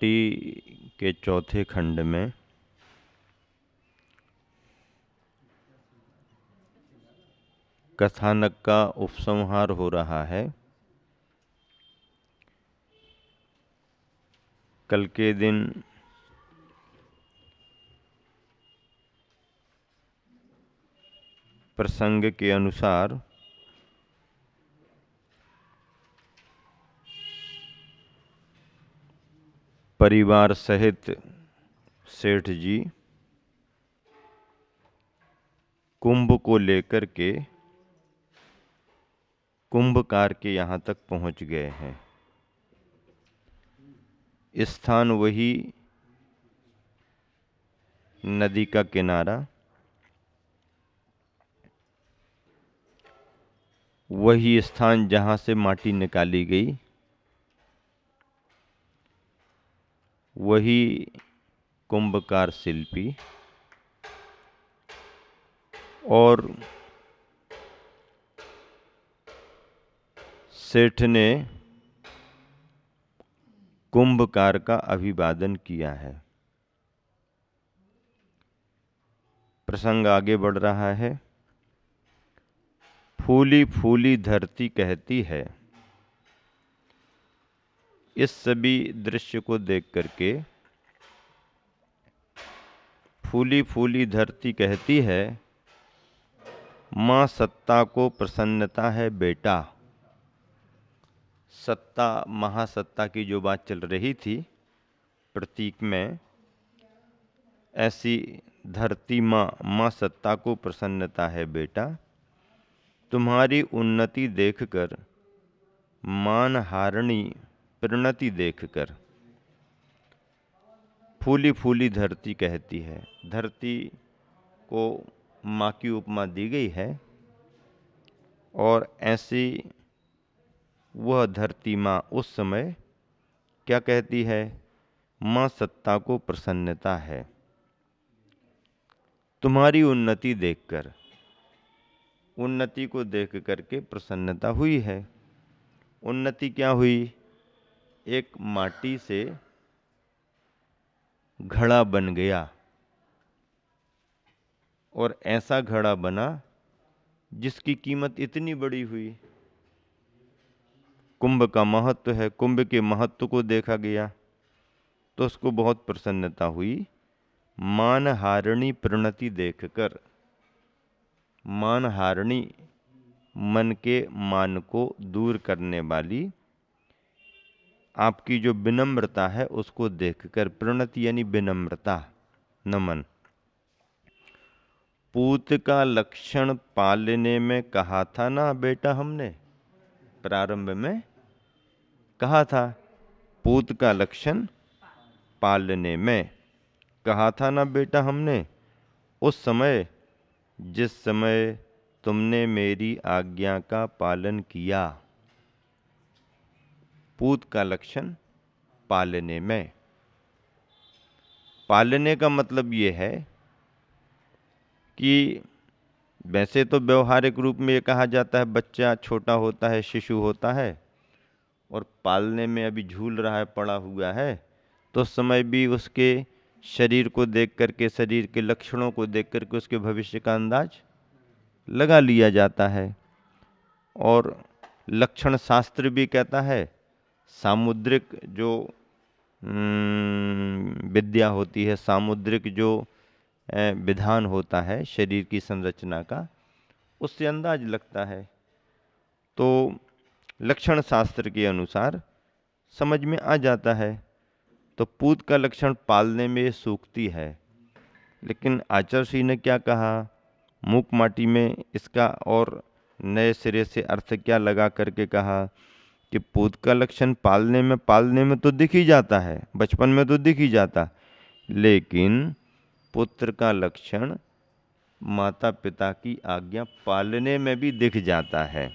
माटी के चौथे खंड में कथानक का उपसंहार हो रहा है। कल के दिन प्रसंग के अनुसार परिवार सहित सेठ जी कुंभ को लेकर के कुंभकार के यहाँ तक पहुँच गए हैं। स्थान वही नदी का किनारा, वही स्थान जहाँ से माटी निकाली गई, वही कुंभकार शिल्पी और सेठ ने कुंभकार का अभिवादन किया है। प्रसंग आगे बढ़ रहा है। फूली फूली धरती कहती है। इस सभी दृश्य को देख करके फूली फूली धरती कहती है, माँ सत्ता को प्रसन्नता है बेटा। सत्ता, महासत्ता की जो बात चल रही थी प्रतीक में, ऐसी धरती माँ सत्ता को प्रसन्नता है बेटा। तुम्हारी उन्नति देखकर, मानहारणी प्रणति देखकर। फूली फूली धरती कहती है। धरती को माँ की उपमा दी गई है और ऐसी वह धरती माँ उस समय क्या कहती है? माँ सत्ता को प्रसन्नता है तुम्हारी उन्नति देखकर। उन्नति को देख करके प्रसन्नता हुई है। उन्नति क्या हुई? एक माटी से घड़ा बन गया और ऐसा घड़ा बना जिसकी कीमत इतनी बड़ी हुई। कुंभ का महत्व है, कुंभ के महत्व को देखा गया तो उसको बहुत प्रसन्नता हुई। मानहारणी प्रणति देखकर, मानहारणी मन के मान को दूर करने वाली आपकी जो विनम्रता है उसको देखकर, प्रणति यानी विनम्रता, नमन। पूत का लक्षण पालने में कहा था ना बेटा हमने, प्रारंभ में कहा था पूत का लक्षण पालने में कहा था ना बेटा हमने, उस समय जिस समय तुमने मेरी आज्ञा का पालन किया। पूत का लक्षण पालने में। पालने का मतलब ये है कि वैसे तो व्यवहारिक रूप में ये कहा जाता है बच्चा छोटा होता है, शिशु होता है और पालने में अभी झूल रहा है, पड़ा हुआ है, तो उस समय भी उसके शरीर को देख करके, शरीर के लक्षणों को देख करके उसके भविष्य का अंदाज लगा लिया जाता है। और लक्षण शास्त्र भी कहता है, सामुद्रिक जो विद्या होती है, सामुद्रिक जो विधान होता है शरीर की संरचना का, उससे अंदाज लगता है। तो लक्षण शास्त्र के अनुसार समझ में आ जाता है। तो पूत का लक्षण पालने में सूखती है। लेकिन आचार्य श्री ने क्या कहा? मूक माटी में इसका और नए सिरे से अर्थ क्या लगा करके कहा कि पूत का लक्षण पालने में तो दिख ही जाता है, बचपन में तो दिख ही जाता, लेकिन पुत्र का लक्षण माता पिता की आज्ञा पालने में भी दिख जाता है।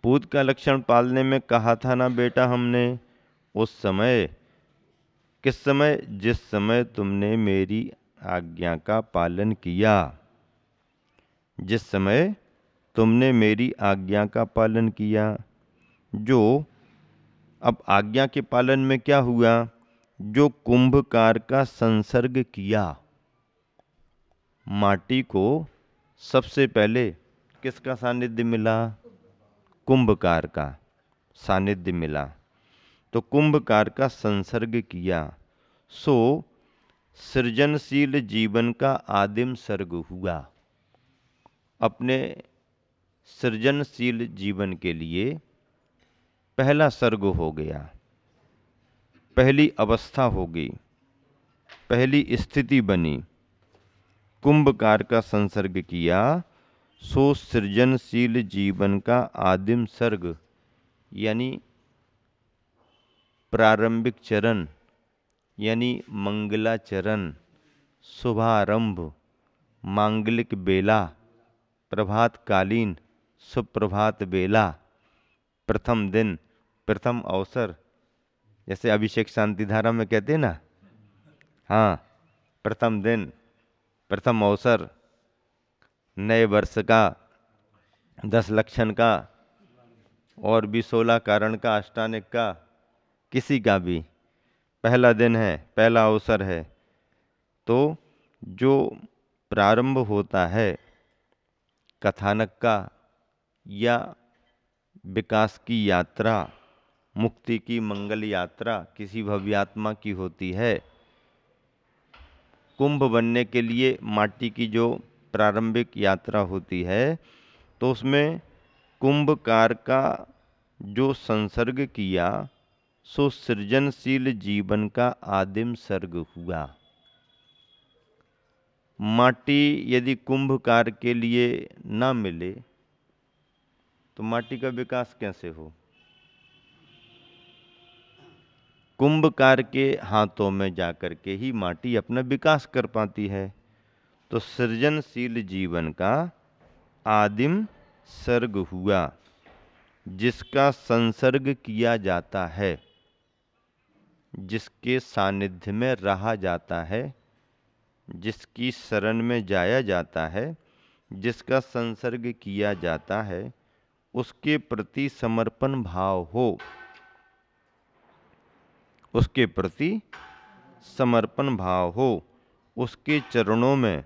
पूत का लक्षण पालने में कहा था ना बेटा हमने, उस समय, किस समय? जिस समय तुमने मेरी आज्ञा का पालन किया। जिस समय तुमने मेरी आज्ञा का पालन किया। जो अब आज्ञा के पालन में क्या हुआ? जो कुंभकार का संसर्ग किया, माटी को सबसे पहले किसका सानिध्य मिला? कुंभकार का सानिध्य मिला। तो कुंभकार का संसर्ग किया, सो सृजनशील जीवन का आदिम सर्ग हुआ। अपने सृजनशील जीवन के लिए पहला सर्ग हो गया, पहली अवस्था हो गई, पहली स्थिति बनी। कुंभकार का संसर्ग किया, सो सृजनशील जीवन का आदिम सर्ग यानी प्रारंभिक चरण, यानी मंगलाचरण, शुभारंभ, मांगलिक बेला, प्रभातकालीन सुप्रभात बेला, प्रथम दिन, प्रथम अवसर, जैसे अभिषेक शांति धारा में कहते हैं ना, हाँ, प्रथम दिन, प्रथम अवसर, नए वर्ष का, 10 लक्षण का, और भी 16 कारण का, अष्टानिक का, किसी का भी पहला दिन है, पहला अवसर है। तो जो प्रारंभ होता है कथानक का या विकास की यात्रा, मुक्ति की मंगल यात्रा किसी भव्यात्मा की होती है। कुंभ बनने के लिए माटी की जो प्रारंभिक यात्रा होती है, तो उसमें कुंभकार का जो संसर्ग किया, सो सृजनशील जीवन का आदिम सर्ग हुआ। माटी यदि कुंभकार के लिए ना मिले तो माटी का विकास कैसे हो? कुंभकार के हाथों में जाकर के ही माटी अपना विकास कर पाती है। तो सृजनशील जीवन का आदिम सर्ग हुआ, जिसका संसर्ग किया जाता है, जिसके सानिध्य में रहा जाता है, जिसकी शरण में जाया जाता है, जिसका संसर्ग किया जाता है, उसके प्रति समर्पण भाव हो, उसके प्रति समर्पण भाव हो, उसके चरणों में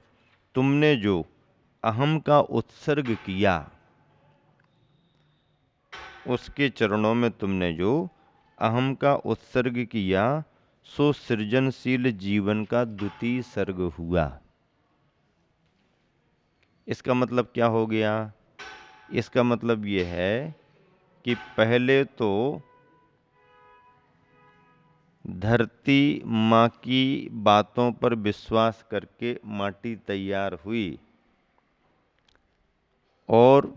तुमने जो अहम का उत्सर्ग किया, उसके चरणों में तुमने जो अहम का उत्सर्ग किया, सो सृजनशील जीवन का द्वितीय सर्ग हुआ। इसका मतलब क्या हो गया? इसका मतलब ये है कि पहले तो धरती माँ की बातों पर विश्वास करके माटी तैयार हुई, और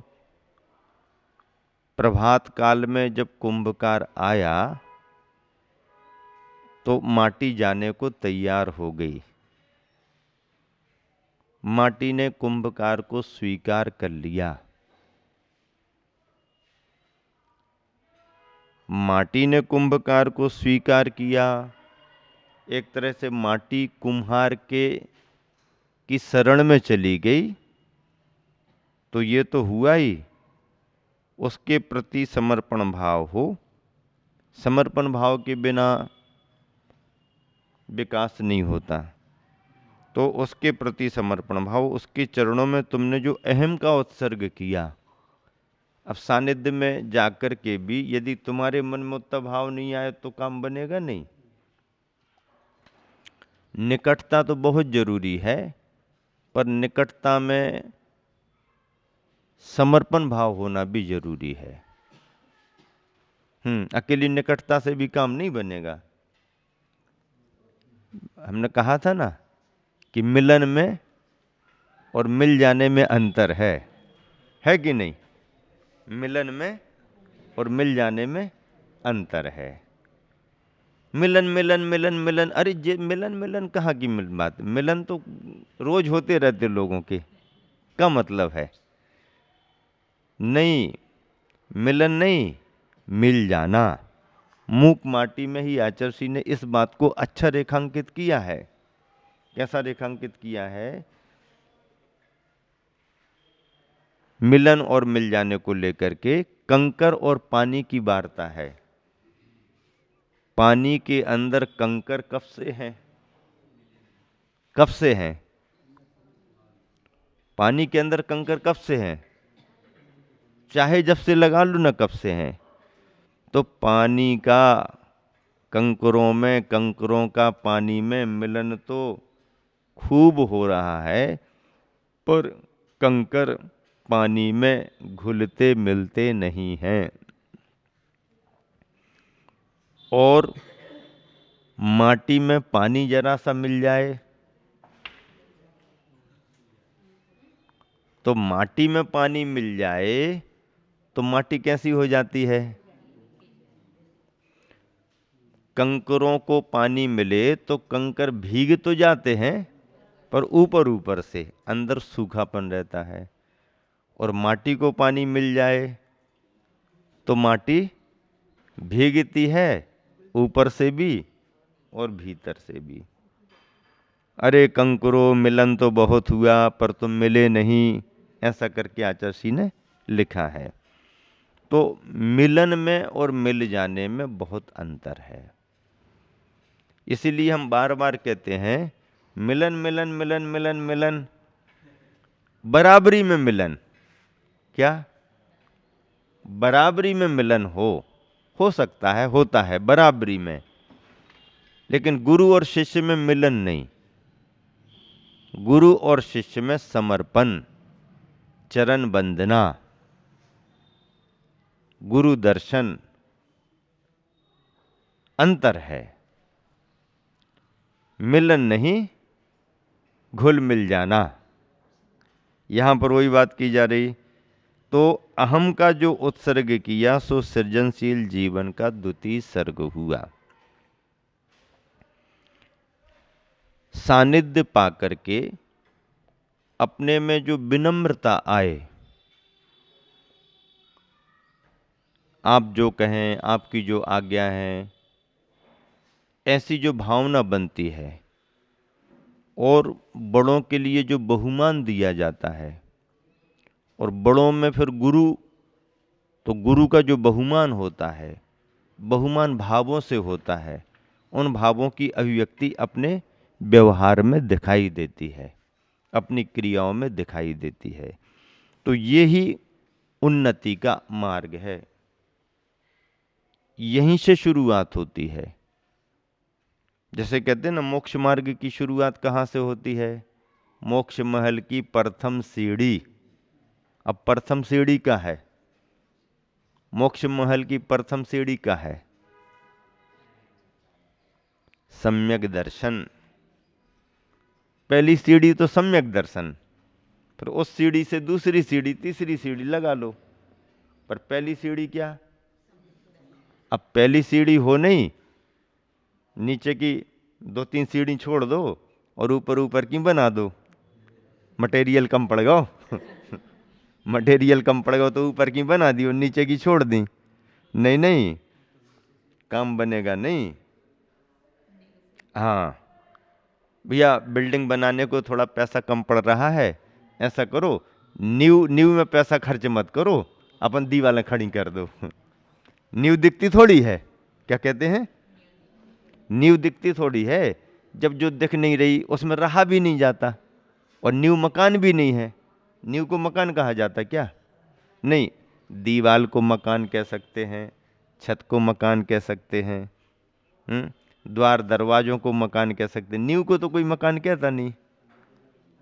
प्रभात काल में जब कुंभकार आया तो माटी जाने को तैयार हो गई। माटी ने कुंभकार को स्वीकार कर लिया। माटी ने कुंभकार को स्वीकार किया। एक तरह से माटी कुम्हार के की शरण में चली गई, तो ये तो हुआ ही। उसके प्रति समर्पण भाव हो, समर्पण भाव के बिना विकास नहीं होता। तो उसके प्रति समर्पण भाव, उसके चरणों में तुमने जो अहम का उत्सर्ग किया। अब सानिध्य में जाकर के भी यदि तुम्हारे मन में उतना भाव नहीं आए तो काम बनेगा नहीं। निकटता तो बहुत जरूरी है, पर निकटता में समर्पण भाव होना भी जरूरी है। अकेली निकटता से भी काम नहीं बनेगा। हमने कहा था ना कि मिलन में और मिल जाने में अंतर है कि नहीं? मिलन में और मिल जाने में अंतर है। मिलन मिलन मिलन मिलन, अरे जे मिलन मिलन कहाँ की बात? मिलन तो रोज होते रहते लोगों के, क्या मतलब है? नहीं, मिलन नहीं, मिल जाना। मूक माटी में ही आचर्षी ने इस बात को अच्छा रेखांकित किया है। कैसा रेखांकित किया है? मिलन और मिल जाने को लेकर के कंकर और पानी की वार्ता है। पानी के अंदर कंकर कब से हैं? कब से हैं? पानी के अंदर कंकर कब से हैं? चाहे जब से लगा लो ना, कब से हैं। तो पानी का कंकरों में, कंकरों का पानी में मिलन तो खूब हो रहा है, पर कंकर पानी में घुलते मिलते नहीं हैं। और माटी में पानी जरा सा मिल जाए तो माटी में पानी मिल जाए तो माटी कैसी हो जाती है? कंकरों को पानी मिले तो कंकर भीग तो जाते हैं, पर ऊपर ऊपर से, अंदर सूखापन रहता है। और माटी को पानी मिल जाए तो माटी भीगती है, ऊपर से भी और भीतर से भी। अरे कंकरों मिलन तो बहुत हुआ पर तुम मिले नहीं, ऐसा करके आचार्य ने लिखा है। तो मिलन में और मिल जाने में बहुत अंतर है। इसीलिए हम बार बार कहते हैं मिलन मिलन मिलन मिलन मिलन, बराबरी में मिलन। क्या बराबरी में मिलन हो सकता है, होता है बराबरी में, लेकिन गुरु और शिष्य में मिलन नहीं। गुरु और शिष्य में समर्पण, चरण वंदना, गुरु दर्शन, अंतर है। मिलन नहीं, घुल मिल जाना। यहां पर वही बात की जा रही। तो अहम का जो उत्सर्ग किया सो सृजनशील जीवन का द्वितीय सर्ग हुआ। सानिध्य पाकर के अपने में जो विनम्रता आए, आप जो कहें, आपकी जो आज्ञा है, ऐसी जो भावना बनती है, और बड़ों के लिए जो बहुमान दिया जाता है, और बड़ों में फिर गुरु, तो गुरु का जो बहुमान होता है, बहुमान भावों से होता है। उन भावों की अभिव्यक्ति अपने व्यवहार में दिखाई देती है, अपनी क्रियाओं में दिखाई देती है। तो ये ही उन्नति का मार्ग है, यहीं से शुरुआत होती है। जैसे कहते हैं ना, मोक्ष मार्ग की शुरुआत कहाँ से होती है? मोक्ष महल की प्रथम सीढ़ी। अब प्रथम सीढ़ी का है, मोक्ष महल की प्रथम सीढ़ी का है सम्यक दर्शन। पहली सीढ़ी तो सम्यक दर्शन, फिर उस सीढ़ी से दूसरी सीढ़ी, तीसरी सीढ़ी लगा लो, पर पहली सीढ़ी क्या? अब पहली सीढ़ी हो नहीं, नीचे की 2-3 सीढ़ी छोड़ दो और ऊपर ऊपर की बना दो। मटेरियल कम पड़ गया मटेरियल कम पड़ गया तो ऊपर की बना दी और नीचे की छोड़ दी। नहीं नहीं, काम बनेगा नहीं। हाँ भैया, बिल्डिंग बनाने को थोड़ा पैसा कम पड़ रहा है, ऐसा करो, नींव में पैसा खर्च मत करो, अपन दीवारें खड़ी कर दो नींव दिखती थोड़ी है, क्या कहते हैं, नींव दिखती थोड़ी है। जब जो दिख नहीं रही उसमें रहा भी नहीं जाता, और नींव मकान भी नहीं है। नींव को मकान कहा जाता क्या? नहीं, दीवाल को मकान कह सकते हैं, छत को मकान कह सकते हैं, द्वार दरवाजों को मकान कह सकते हैं। नींव को तो कोई मकान कहता नहीं,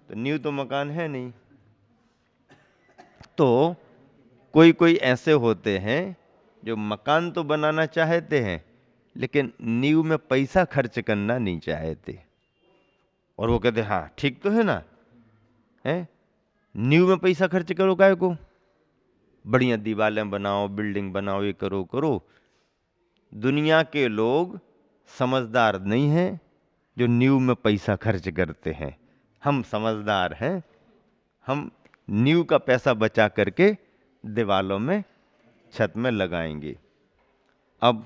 तो नींव तो मकान है नहीं। तो कोई कोई ऐसे होते हैं जो मकान तो बनाना चाहते हैं, लेकिन नींव में पैसा खर्च करना नहीं चाहते, और वो कहते हाँ ठीक तो है ना, है नींव में पैसा खर्च करो काहे को, बढ़िया दीवारें बनाओ, बिल्डिंग बनाओ, ये करो करो। दुनिया के लोग समझदार नहीं हैं जो नींव में पैसा खर्च करते हैं। हम समझदार हैं, हम नींव का पैसा बचा करके दीवालों में, छत में लगाएंगे। अब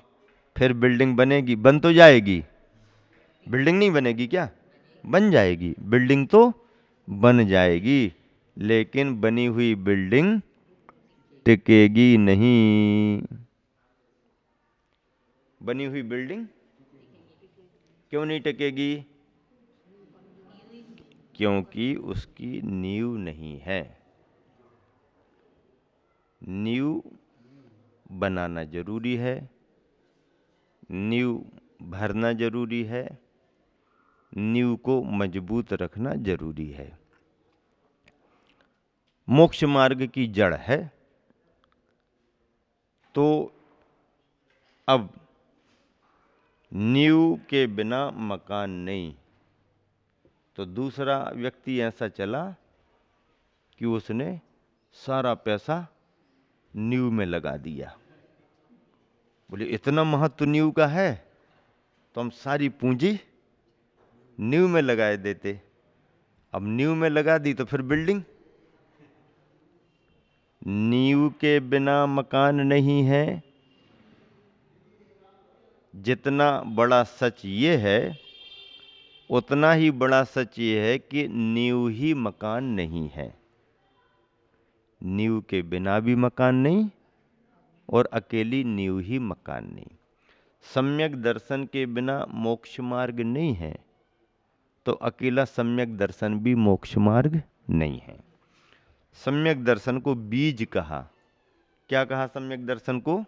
फिर बिल्डिंग बनेगी, बन तो जाएगी, बिल्डिंग नहीं बनेगी क्या? बन जाएगी, बिल्डिंग तो बन जाएगी, लेकिन बनी हुई बिल्डिंग टिकेगी नहीं। बनी हुई बिल्डिंग क्यों नहीं टिकेगी? क्योंकि उसकी नींव नहीं है। नींव बनाना जरूरी है, नींव भरना जरूरी है, नींव को मजबूत रखना जरूरी है। मोक्ष मार्ग की जड़ है। तो अब नींव के बिना मकान नहीं। तो दूसरा व्यक्ति ऐसा चला कि उसने सारा पैसा नींव में लगा दिया। बोले इतना महत्व नींव का है तो हम सारी पूंजी नींव में लगाए देते। अब नींव में लगा दी तो फिर बिल्डिंग। नींव के बिना मकान नहीं है। जितना बड़ा सच ये है उतना ही बड़ा सच ये है कि नींव ही मकान नहीं है। नींव के बिना भी मकान नहीं और अकेली नींव ही मकान नहीं। सम्यक दर्शन के बिना मोक्ष मार्ग नहीं है तो अकेला सम्यक दर्शन भी मोक्ष मार्ग नहीं है। सम्यक दर्शन को बीज कहा। क्या कहा सम्यक दर्शन को?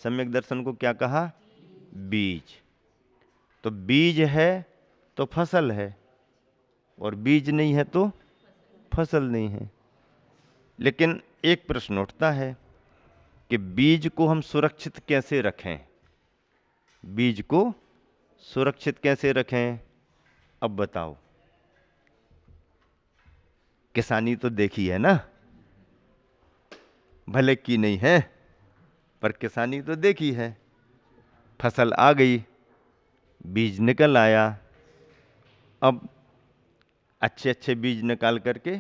सम्यक दर्शन को क्या कहा? बीज। तो बीज है तो फसल है और बीज नहीं है तो फसल नहीं है। लेकिन एक प्रश्न उठता है कि बीज को हम सुरक्षित कैसे रखें? बीज को सुरक्षित कैसे रखें? अब बताओ। किसानी तो देखी है ना, भले की नहीं है पर किसानी तो देखी है। फसल आ गई, बीज निकल आया। अब अच्छे अच्छे बीज निकाल करके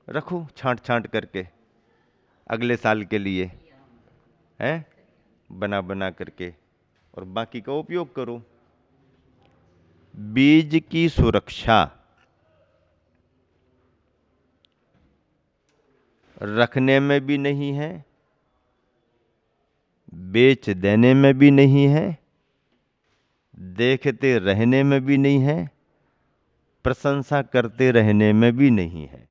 रखो छांट छांट करके अगले साल के लिए, हैं, बना बना करके, और बाकी का उपयोग करो। बीज की सुरक्षा रखने में भी नहीं है, बेच देने में भी नहीं है, देखते रहने में भी नहीं है, प्रशंसा करते रहने में भी नहीं है।